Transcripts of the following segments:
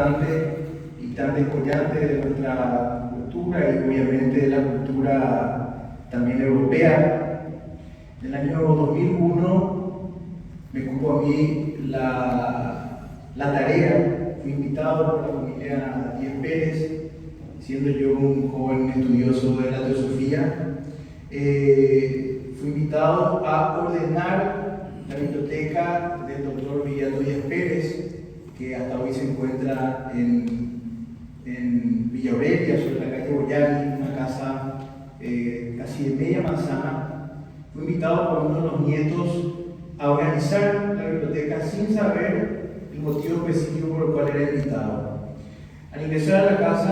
importante y tan descollante de nuestra cultura y obviamente de la cultura también europea. En el año 2001 me cupo a mí la tarea, fui invitado por la familia Díez Pérez, siendo yo un joven estudioso de la teosofía, fui invitado a ordenar la biblioteca del doctor Viriato Díez Pérez, que hasta hoy se encuentra en Villa Aurelia, sobre la calle Boyani, una casa casi de media manzana. Fui invitado por uno de los nietos a organizar la biblioteca sin saber el motivo específico por el cual era invitado. Al ingresar a la casa,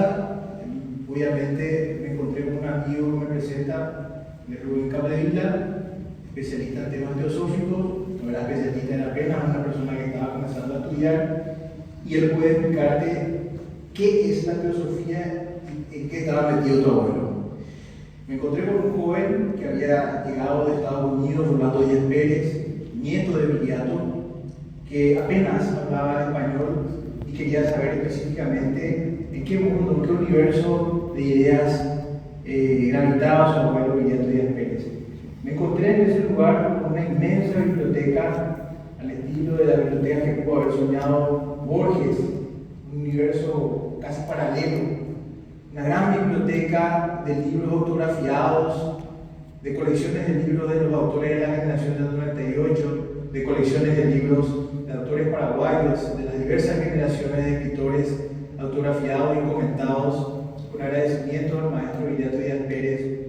obviamente me encontré con un amigo que me presenta, Rubén Capdevila, especialista en temas teosóficos, no era especialista en apenas, una persona que estaba comenzando a estudiar, y él puede explicarte qué es la teosofía y en qué estaba metido tu abuelo. Me encontré con un joven que había llegado de Estados Unidos, Rolando Díez Pérez, nieto de Viriato, que apenas hablaba español y quería saber específicamente en qué mundo, en qué universo de ideas gravitaba su abuelo Viriato Díez Pérez. Me encontré en ese lugar con una inmensa biblioteca al estilo de la biblioteca que pudo haber soñado Borges, un universo casi paralelo, una gran biblioteca de libros autografiados, de colecciones de libros de los autores de la generación del 98, de colecciones de libros de autores paraguayos, de las diversas generaciones de escritores autografiados y comentados, con agradecimiento al maestro Viriato Díez Pérez,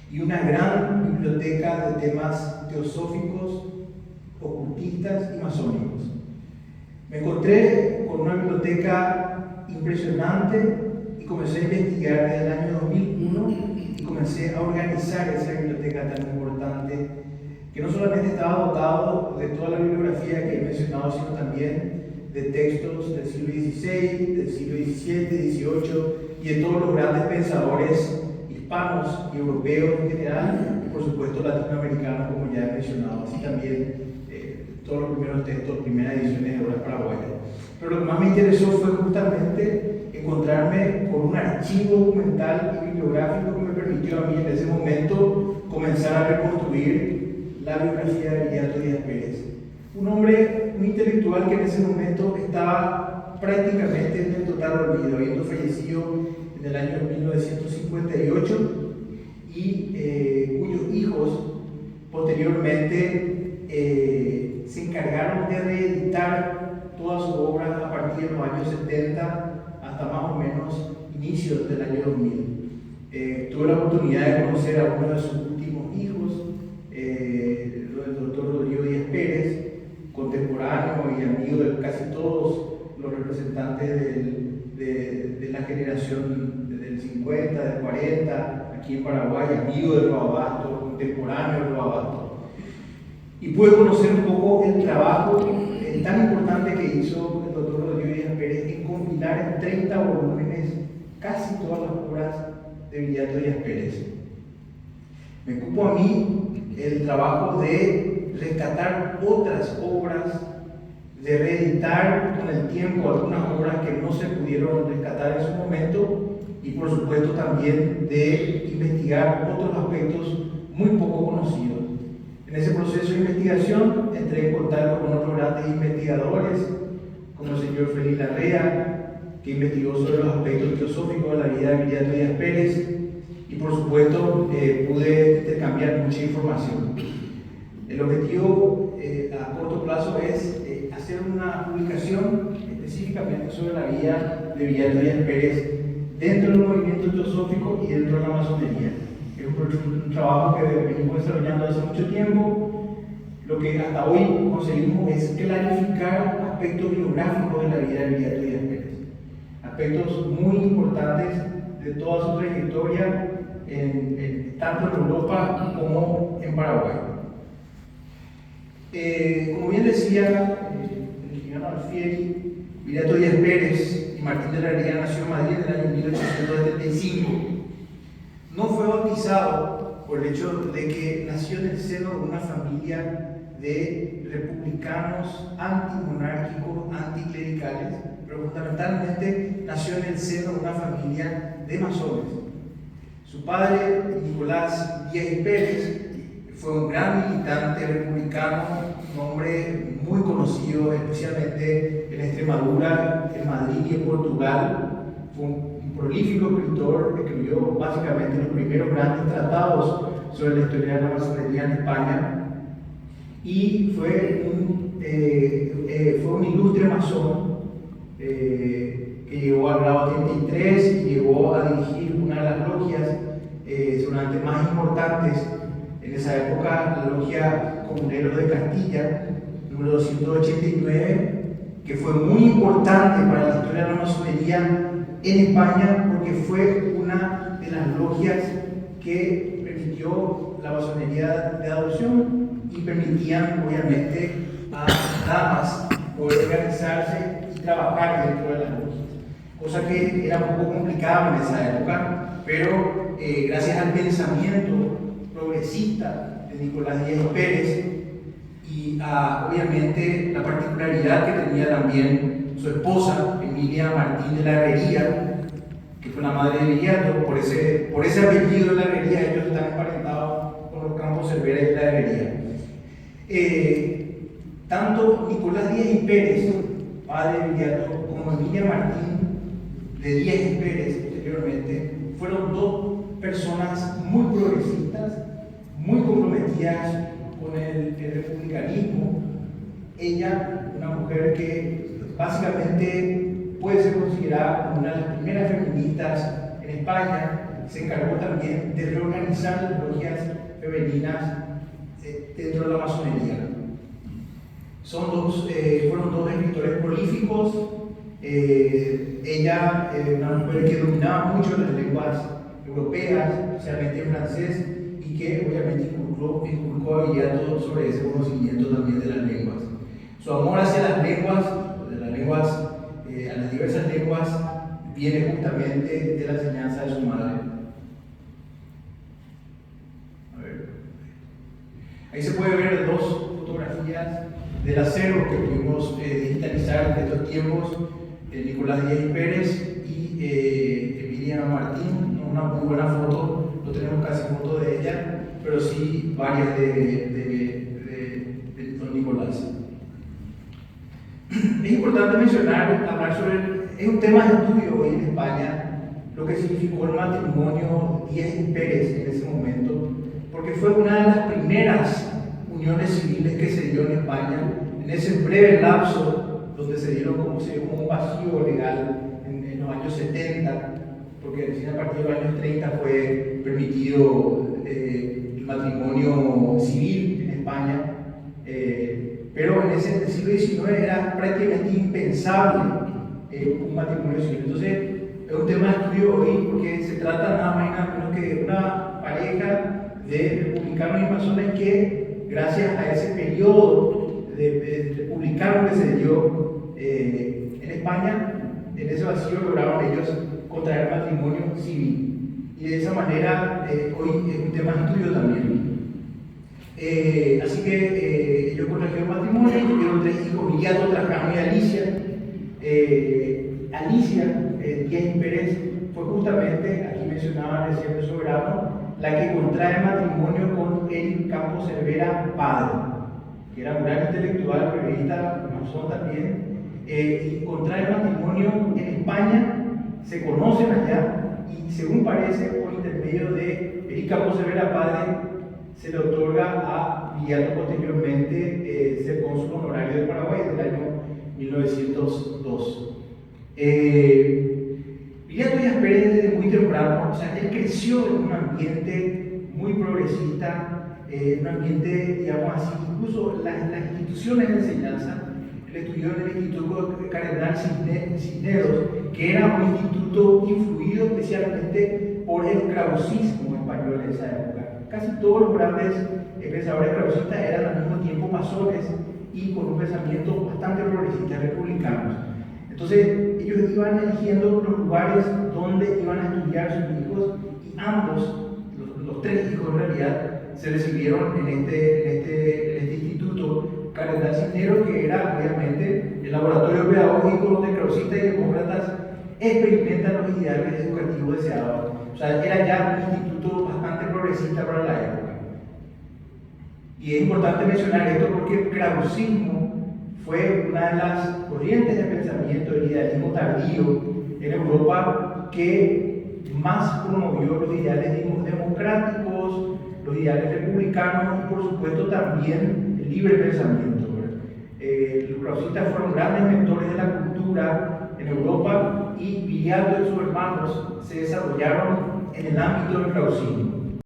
y una gran biblioteca de temas teosóficos, ocultistas y masónicos. Me encontré con una biblioteca impresionante y comencé a investigar desde el año 2001 y comencé a organizar esa biblioteca tan importante, que no solamente estaba dotado de toda la bibliografía que he mencionado, sino también de textos del siglo XVI, del siglo XVII, XVIII y de todos los grandes pensadores hispanos y europeos en general, y por supuesto latinoamericanos, como ya he mencionado, así también todos los primeros textos, primeras ediciones de obras paraguayas. Pero lo que más me interesó fue justamente encontrarme con un archivo documental y bibliográfico que me permitió a mí en ese momento comenzar a reconstruir la biografía de Viriato Díez Pérez. Un hombre, un intelectual que en ese momento estaba prácticamente en el total olvido, habiendo fallecido en el año 1958 y cuyos hijos posteriormente se encargaron de reeditar todas sus obras a partir de los años 70 hasta más o menos inicios del año 2000. Tuve la oportunidad de conocer a uno de sus últimos hijos, el doctor Rodrigo Díez Pérez, contemporáneo y amigo de casi todos los representantes de la generación del 50, del 40, aquí en Paraguay, amigo de Roa Basto, contemporáneo de Roa Basto. Y pude conocer un poco el trabajo tan importante que hizo el doctor Rodrigo Díez Pérez en compilar en 30 volúmenes casi todas las obras de Viriato Díez Pérez. Me cupo a mí el trabajo de rescatar otras obras, de reeditar con el tiempo algunas obras que no se pudieron rescatar en su momento y por supuesto también de investigar otros aspectos muy poco conocidos. En ese proceso de investigación entré en contacto con otros grandes investigadores, como el señor Félix Larrea, que investigó sobre los aspectos teosóficos de la vida de Viriato Díez Pérez, y por supuesto pude intercambiar mucha información. El objetivo a corto plazo es hacer una publicación específicamente sobre la vida de Viriato Díez Pérez dentro del movimiento teosófico y dentro de la masonería. Es un trabajo que venimos desarrollando hace mucho tiempo. Lo que hasta hoy conseguimos es clarificar aspectos biográficos de la vida de Viriato Díez Pérez, aspectos muy importantes de toda su trayectoria, tanto en Europa como en Paraguay. Como bien decía el ingeniero Alfieri, Viriato Díez Pérez y Martín de la Herrería nació en Madrid en el año 1875. No fue bautizado por el hecho de que nació en el seno de una familia de republicanos antimonárquicos, anticlericales, pero fundamentalmente nació en el seno de una familia de masones. Su padre, Nicolás Díaz y Pérez, fue un gran militante republicano, un hombre muy conocido, especialmente en Extremadura, en Madrid y en Portugal. Fue un prolífico escritor, escribió básicamente los primeros grandes tratados sobre la historia de la masonería en España, y fue un ilustre masón que llegó al grado 33 y llegó a dirigir una de las logias seguramente más importantes en esa época, la logia Comuneros de Castilla, número 289, que fue muy importante para la historia de la masonería en España, porque fue una de las logias que permitió la masonería de adopción y permitían, obviamente, a damas poder organizarse y trabajar dentro de las logias, cosa que era un poco complicada en esa época, pero gracias al pensamiento progresista de Nicolás Díaz Pérez y obviamente la particularidad que tenía también su esposa, Emilia Martín de la Herrería, que fue la madre de Viriato, por ese apellido de la Herrería ellos están emparentados con los Campos Cervera y de la Herrería. Tanto Nicolás Díaz y Pérez, padre de Viriato, como Emilia Martín de Díaz y Pérez, posteriormente, fueron dos personas muy progresistas, muy comprometidas con el republicanismo. Ella, una mujer que básicamente puede ser considerada como una de las primeras feministas en España, se encargó también de reorganizar las logias femeninas dentro de la masonería. Fueron dos escritores prolíficos. Ella, una mujer que dominaba mucho las lenguas europeas, especialmente el francés, y que obviamente inculcó a Viriato sobre ese conocimiento también de las lenguas. Su amor hacia las lenguas, a las diversas lenguas, viene justamente de la enseñanza de su madre. Ahí se puede ver dos fotografías del acervo que pudimos digitalizar en estos tiempos, Nicolás Díaz Pérez y Emilia Martín. Una muy buena foto, no tenemos casi fotos de ella, pero sí varias de don Nicolás. Es importante hablar es un tema de estudio hoy en España, lo que significó el matrimonio Díaz y Pérez en ese momento, porque fue una de las primeras uniones civiles que se dio en España, en ese breve lapso donde se dio como un vacío legal en los años 70, porque recién a partir de los años 30 fue permitido el matrimonio civil en España, pero en el siglo XIX era prácticamente impensable un matrimonio civil. Entonces es un tema de estudio hoy porque se trata nada más y nada menos que de una pareja de republicanos y masones que, gracias a ese periodo de republicano que se dio en España, en ese vacío lograron ellos contraer matrimonio civil. Y de esa manera hoy es un tema de estudio también. Así que ellos contrajeron matrimonio, tuvieron 3 hijos, Viriato, Trajano y Alicia. Alicia Díaz Pérez fue justamente, aquí mencionaba recién de Soberano, la que contrae matrimonio con el Campos Cervera padre, que era un gran intelectual, periodista, masón también, y contrae matrimonio en España, se conocen allá, y según parece, por intermedio de el Campos Cervera padre, se le otorga a Viriato posteriormente ser cónsul honorario de Paraguay del año 1902. Viriato Díaz Pérez desde muy temprano, o sea, él creció en un ambiente muy progresista, un ambiente, digamos así, incluso las instituciones de enseñanza. Él estudió en el Instituto Cardenal Cisneros, que era un instituto influido especialmente por el krausismo español en esa época. Casi todos los grandes pensadores krausistas eran al mismo tiempo masones y con un pensamiento bastante progresista, republicanos. Entonces, ellos iban eligiendo los lugares donde iban a estudiar sus hijos, y ambos, los 3 hijos en realidad, se recibieron en este instituto Cardenal Cisneros, que era obviamente el laboratorio pedagógico donde krausistas y demócratas experimentan los ideales educativos deseados. O sea, era ya un instituto bastante progresista para la época. Y es importante mencionar esto porque el krausismo fue una de las corrientes de pensamiento del idealismo tardío en Europa que más promovió los ideales democráticos, los ideales republicanos y por supuesto también el libre pensamiento. Los krausistas fueron grandes mentores de la cultura en Europa y Viriato y sus hermanos se desarrollaron en el ámbito del krausismo.